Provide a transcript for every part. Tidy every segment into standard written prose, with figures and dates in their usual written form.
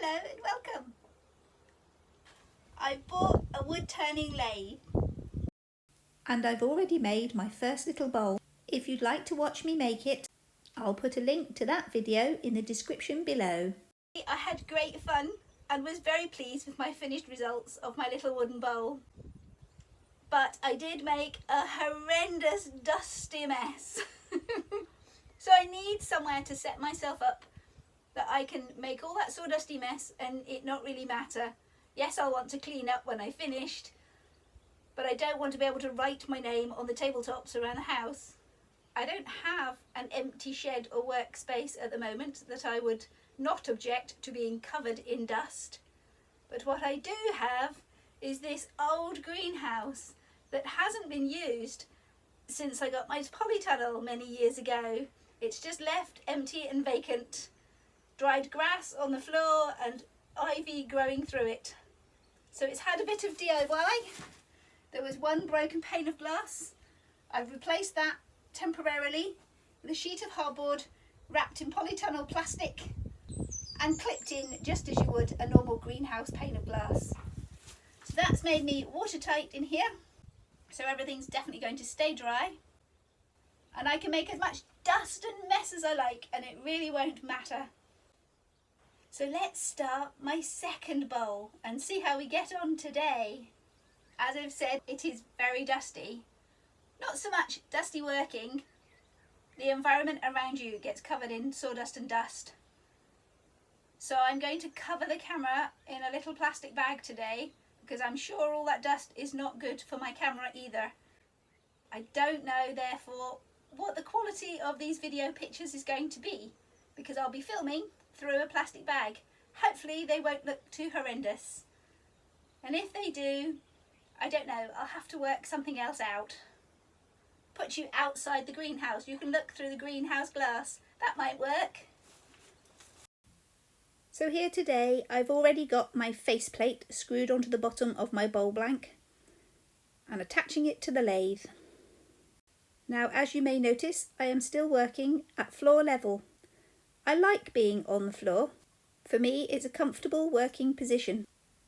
Hello and welcome. I bought a wood turning lathe and I've already made my first little bowl. If you'd like to watch me make it, I'll put a link to that video in the description below. I had great fun and was very pleased with my finished results of my little wooden bowl. But I did make a horrendous dusty mess. So I need somewhere to set myself up that I can make all that sawdusty mess and it not really matter. Yes, I'll want to clean up when I finished, but I don't want to be able to write my name on the tabletops around the house. I don't have an empty shed or workspace at the moment that I would not object to being covered in dust. But what I do have is this old greenhouse that hasn't been used since I got my polytunnel many years ago. It's just left empty and vacant. Dried grass on the floor and ivy growing through it. So it's had a bit of DIY. There was one broken pane of glass. I've replaced that temporarily with a sheet of hardboard wrapped in polytunnel plastic and clipped in just as you would a normal greenhouse pane of glass. So that's made me watertight in here, so everything's definitely going to stay dry. And I can make as much dust and mess as I like and it really won't matter. So let's start my second bowl and see how we get on today. As I've said, it is very dusty. Not so much dusty working. The environment around you gets covered in sawdust and dust. So I'm going to cover the camera in a little plastic bag today because I'm sure all that dust is not good for my camera either. I don't know, therefore, what the quality of these video pictures is going to be because I'll be filming through a plastic bag. Hopefully they won't look too horrendous. And if they do, I don't know, I'll have to work something else out. Put you outside the greenhouse. You can look through the greenhouse glass. That might work. So here today I've already got my faceplate screwed onto the bottom of my bowl blank and attaching it to the lathe. Now, as you may notice, I am still working at floor level. I like being on the floor. For me, it's a comfortable working position.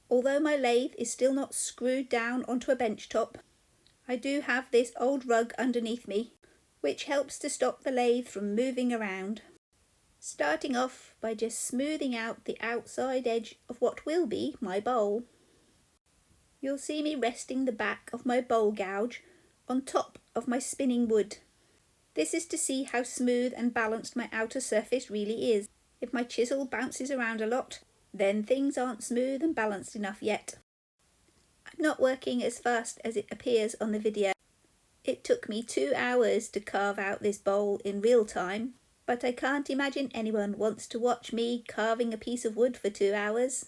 Although my lathe is still not screwed down onto a bench top, I do have this old rug underneath me, which helps to stop the lathe from moving around. Starting off by just smoothing out the outside edge of what will be my bowl. You'll see me resting the back of my bowl gouge on top of my spinning wood. This is to see how smooth and balanced my outer surface really is. If my chisel bounces around a lot, then things aren't smooth and balanced enough yet. I'm not working as fast as it appears on the video. It took me 2 hours to carve out this bowl in real time, but I can't imagine anyone wants to watch me carving a piece of wood for 2 hours.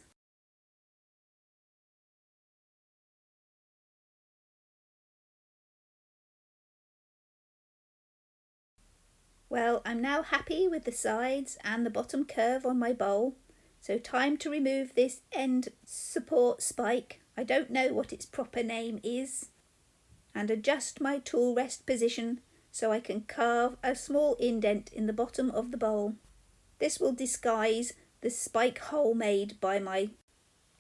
Well, I'm now happy with the sides and the bottom curve on my bowl, so time to remove this end support spike, I don't know what its proper name is, and adjust my tool rest position so I can carve a small indent in the bottom of the bowl. This will disguise the spike hole made by my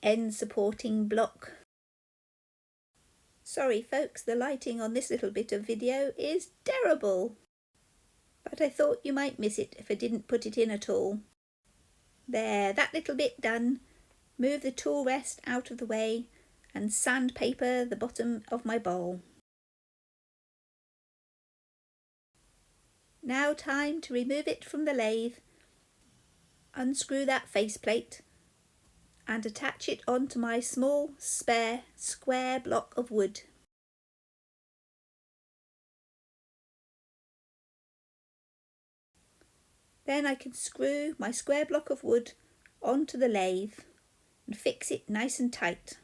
end supporting block. Sorry folks, the lighting on this little bit of video is terrible. But I thought you might miss it if I didn't put it in at all. There, that little bit done. Move the tool rest out of the way and sandpaper the bottom of my bowl. Now time to remove it from the lathe, unscrew that faceplate and attach it onto my small spare square block of wood. Then I can screw my square block of wood onto the lathe and fix it nice and tight.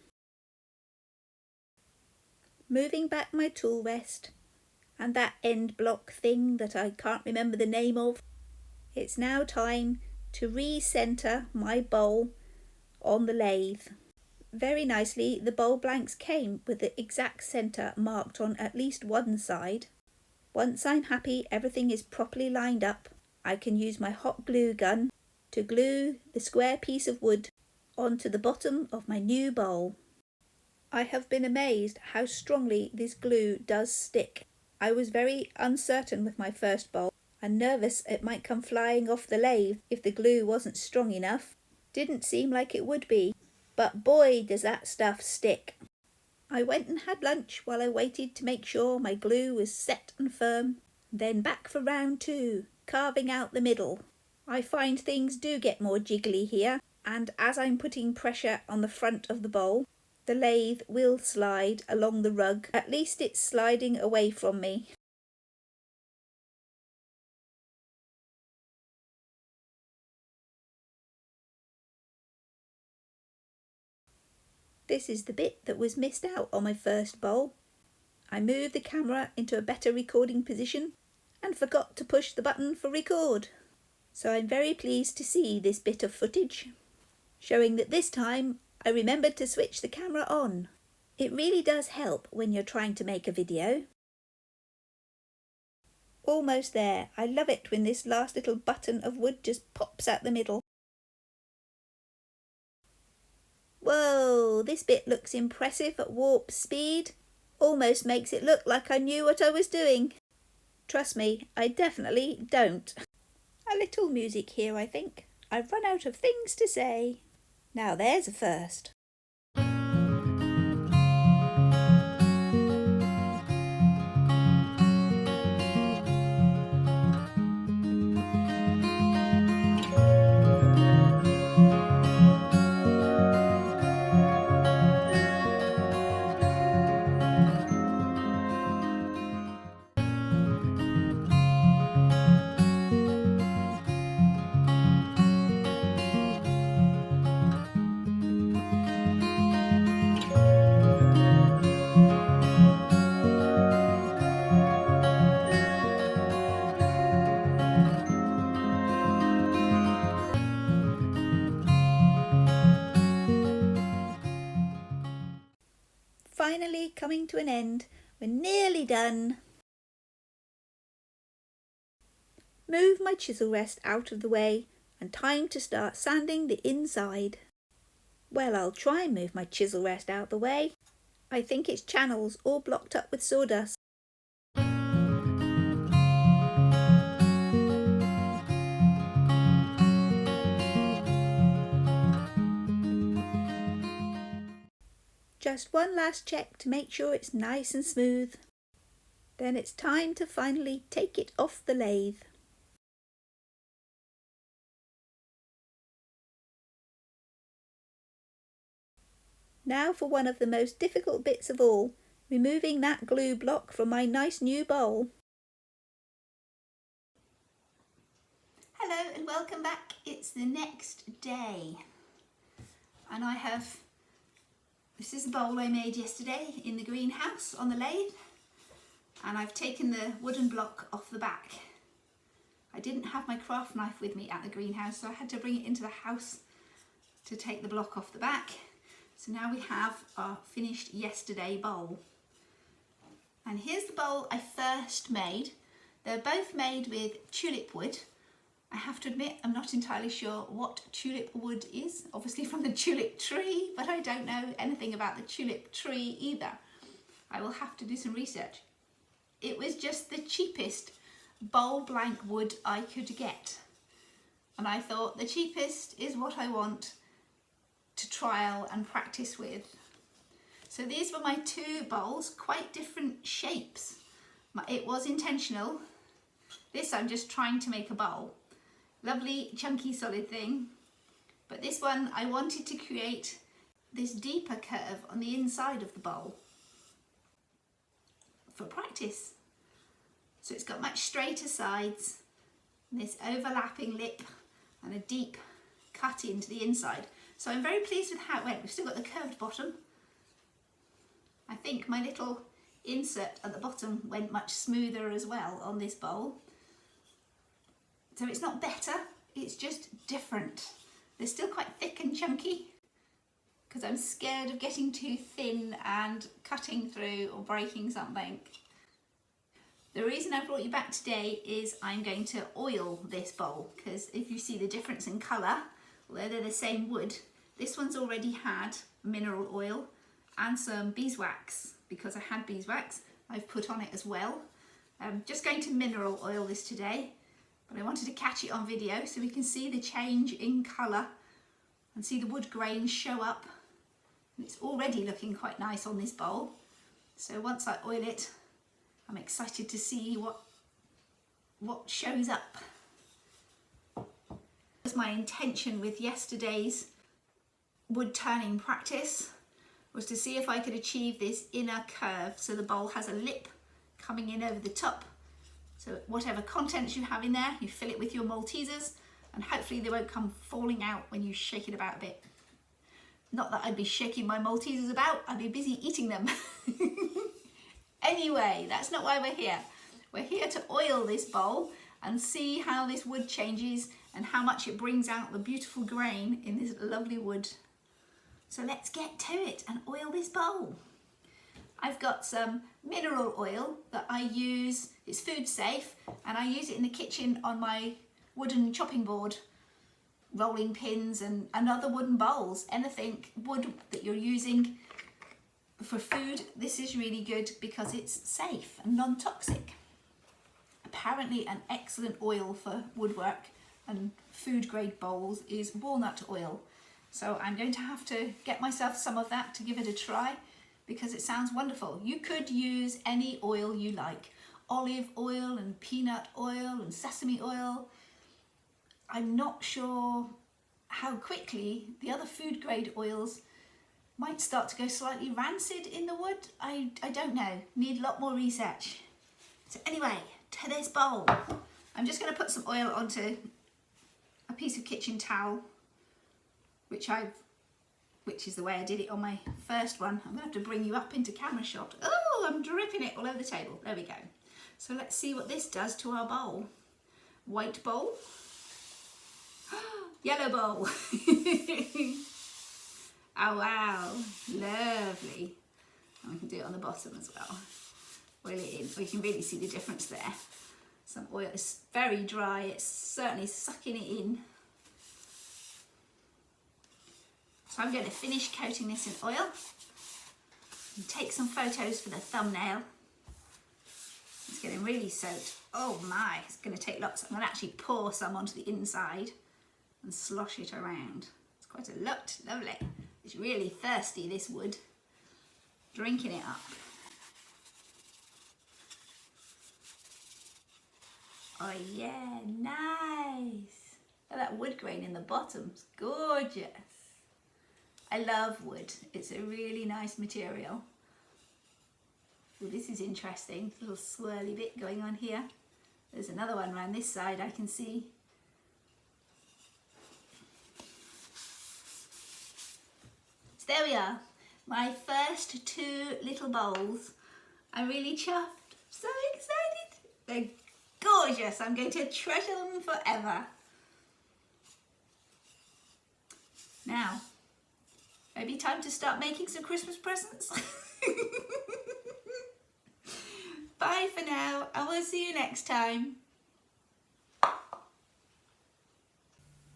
Moving back my tool rest and that end block thing that I can't remember the name of, it's now time to re-centre my bowl on the lathe. Very nicely, the bowl blanks came with the exact centre marked on at least one side. Once I'm happy everything is properly lined up, I can use my hot glue gun to glue the square piece of wood onto the bottom of my new bowl. I have been amazed how strongly this glue does stick. I was very uncertain with my first bowl and nervous it might come flying off the lathe if the glue wasn't strong enough. Didn't seem like it would be, but boy does that stuff stick. I went and had lunch while I waited to make sure my glue was set and firm. Then back for round 2, carving out the middle. I find things do get more jiggly here, and as I'm putting pressure on the front of the bowl, the lathe will slide along the rug. At least it's sliding away from me. This is the bit that was missed out on my first bowl. I moved the camera into a better recording position and forgot to push the button for record. So I'm very pleased to see this bit of footage, showing that this time I remembered to switch the camera on. It really does help when you're trying to make a video. Almost there. I love it when this last little button of wood just pops out the middle. Whoa, this bit looks impressive at warp speed. Almost makes it look like I knew what I was doing. Trust me, I definitely don't. A little music here, I think. I've run out of things to say. Now there's a first. Finally coming to an end. We're nearly done. Move my chisel rest out of the way and time to start sanding the inside. Well, I'll try and move my chisel rest out the way. I think its channel's all blocked up with sawdust. Just one last check to make sure it's nice and smooth. Then it's time to finally take it off the lathe. Now for one of the most difficult bits of all, removing that glue block from my nice new bowl. Hello and welcome back. It's the next day and this is the bowl I made yesterday in the greenhouse on the lathe, and I've taken the wooden block off the back. I didn't have my craft knife with me at the greenhouse, so I had to bring it into the house to take the block off the back. So now we have our finished yesterday bowl. And here's the bowl I first made. They're both made with tulip wood. I have to admit I'm not entirely sure what tulip wood is, obviously from the tulip tree, but I don't know anything about the tulip tree either. I will have to do some research. It was just the cheapest bowl blank wood I could get. And I thought the cheapest is what I want to trial and practice with. So these were my two bowls, quite different shapes. It was intentional. This I'm just trying to make a bowl. Lovely chunky solid thing. But this one I wanted to create this deeper curve on the inside of the bowl for practice. So it's got much straighter sides, this overlapping lip and a deep cut into the inside. So I'm very pleased with how it went. We've still got the curved bottom. I think my little insert at the bottom went much smoother as well on this bowl. So it's not better, it's just different. They're still quite thick and chunky because I'm scared of getting too thin and cutting through or breaking something. The reason I brought you back today is I'm going to oil this bowl, because if you see the difference in colour, although they're the same wood, This one's already had mineral oil and some beeswax. Because I had beeswax, I've put on it as well. Just going to mineral oil this today, but I wanted to catch it on video so we can see the change in colour and see the wood grain show up. And it's already looking quite nice on this bowl. So once I oil it, I'm excited to see what shows up. That was my intention with yesterday's wood turning practice, was to see if I could achieve this inner curve so the bowl has a lip coming in over the top. So whatever contents you have in there, you fill it with your Maltesers and hopefully they won't come falling out when you shake it about a bit. Not that I'd be shaking my Maltesers about, I'd be busy eating them. Anyway, that's not why we're here. We're here to oil this bowl and see how this wood changes and how much it brings out the beautiful grain in this lovely wood. So let's get to it and oil this bowl. I've got some mineral oil that I use, it's food safe, and I use it in the kitchen on my wooden chopping board, rolling pins and other wooden bowls. Anything wood that you're using for food, this is really good because it's safe and non-toxic. Apparently an excellent oil for woodwork and food grade bowls is walnut oil. So I'm going to have to get myself some of that to give it a try because it sounds wonderful. You could use any oil you like. Olive oil and peanut oil and sesame oil. I'm not sure how quickly the other food grade oils might start to go slightly rancid in the wood. I don't know, need a lot more research. So anyway, to this bowl. I'm just going to put some oil onto a piece of kitchen towel, which is the way I did it on my first one. I'm going to have to bring you up into camera shot. Oh, I'm dripping it all over the table. There we go. So let's see what this does to our bowl. White bowl. Yellow bowl. Oh wow, lovely. And we can do it on the bottom as well. Oil it in. We can really see the difference there. Some oil is very dry. It's certainly sucking it in. So I'm going to finish coating this in oil and take some photos for the thumbnail. It's getting really soaked. Oh my, it's going to take lots. I'm going to actually pour some onto the inside and slosh it around. It's quite a lot, lovely. It's really thirsty, this wood. Drinking it up. Oh yeah, nice. Look at that wood grain in the bottom, it's gorgeous. I love wood, it's a really nice material. Well, this is interesting, little swirly bit going on here. There's another one around this side I can see. So there we are, my first two little bowls. I'm really chuffed, so excited. They're gorgeous, I'm going to treasure them forever. Now, maybe time to start making some Christmas presents. Bye for now, I will see you next time.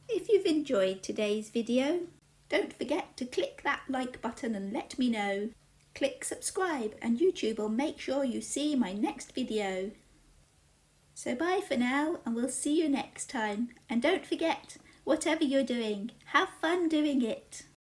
If you've enjoyed today's video, don't forget to click that like button and let me know. Click subscribe and YouTube will make sure you see my next video. So bye for now and we'll see you next time. And don't forget, whatever you're doing, have fun doing it.